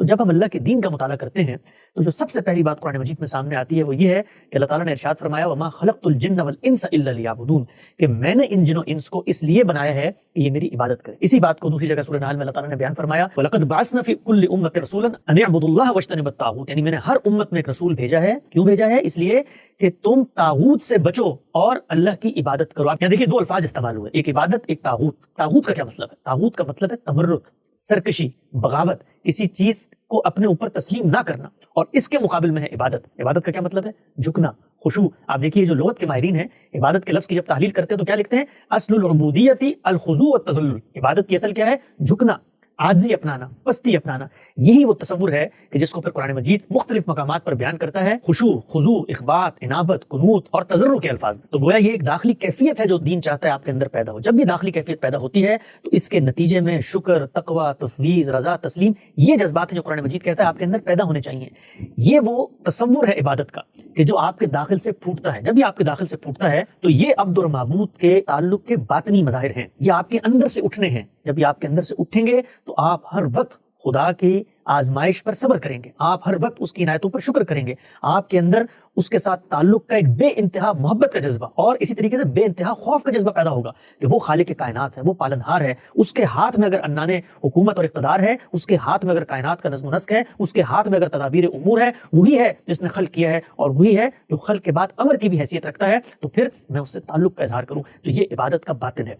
جب ہم اللہ کے دین کا مطالعہ کرتے ہیں تو جو سب سے پہلی بات قرآن مجید میں سامنے آتی ہے وہ یہ ہے کہ اللہ تعالیٰ نے ارشاد فرمایا وما خلقت الجن والانس الا لیعبدون، کہ میں نے ان جنوں انس کو اس لیے بنایا ہے کہ یہ میری عبادت کرے۔ اسی بات کو دوسری جگہ سورہ نحل میں اللہ تعالیٰ نے بیان فرمایا وَلَقَدْ بَعَثْنَا فِي كُلِّ أُمَّةٍ رَسُولًا أَنِ اعْبُدُوا اللَّهَ وَاجْتَنِبُوا الطَّاغُوتَ، یعنی میں نے ہر امت میں ایک رسول بھیجا ہے۔ کیوں بھیجا ہے؟ اس لیے کہ تم طاغوت سے بچو اور اللہ کی عبادت کرو۔ آپ یہاں دیکھیے دو الفاظ استعمال ہوئے، ایک عبادت، ایک طاغوت۔ طاغوت کا کیا مطلب ہے؟ طاغوت کا مطلب ہے تمرد، سرکشی، بغاوت، کسی چیز کو اپنے اوپر تسلیم نہ کرنا، اور اس کے مقابل میں ہے عبادت۔ عبادت کا کیا مطلب ہے؟ جھکنا، خشوع۔ آپ دیکھیے جو لغت کے ماہرین ہیں عبادت کے لفظ کی جب تحلیل کرتے ہیں تو کیا لکھتے ہیں؟ اصل العبودیت الخضوع والتذلل، عبادت کی اصل کیا ہے؟ جھکنا، عاجزی اپنانا، پستی اپنانا۔ یہی وہ تصور ہے کہ جس کو پھر قرآن مجید مختلف مقامات پر بیان کرتا ہے، خشوع، خضوع، اخبات، انابت، قنوت اور تضرع کے الفاظ میں۔ تو گویا یہ ایک داخلی کیفیت ہے جو دین چاہتا ہے آپ کے اندر پیدا ہو۔ جب یہ داخلی کیفیت پیدا ہوتی ہے تو اس کے نتیجے میں شکر، تقوی، تفویض، رضا، تسلیم، یہ جذبات ہیں جو قرآن مجید کہتا ہے آپ کے اندر پیدا ہونے چاہیے۔ یہ وہ تصور ہے عبادت کا کہ جو آپ کے داخل سے پھوٹتا ہے۔ جب یہ آپ کے داخل سے پھوٹتا ہے تو یہ عبد اور معبود کے تعلق کے باطنی مظاہر ہیں، یہ آپ کے اندر سے اٹھنے ہیں۔ جب یہ آپ کے اندر سے اٹھیں گے تو آپ ہر وقت خدا کی آزمائش پر صبر کریں گے، آپ ہر وقت اس کی عنایتوں پر شکر کریں گے، آپ کے اندر اس کے ساتھ تعلق کا ایک بے انتہا محبت کا جذبہ اور اسی طریقے سے بے انتہا خوف کا جذبہ پیدا ہوگا کہ وہ خالق کائنات ہے، وہ پالنہار ہے، اس کے ہاتھ میں اگر عنان حکومت اور اقتدار ہے، اس کے ہاتھ میں اگر کائنات کا نظم و نسق ہے، اس کے ہاتھ میں اگر تدابیر امور ہے، وہی ہے جس نے خلق کیا ہے اور وہی ہے جو خلق کے بعد امر کی بھی حیثیت رکھتا ہے، تو پھر میں اس سے تعلق کا اظہار کروں۔ تو یہ عبادت کا باطن ہے۔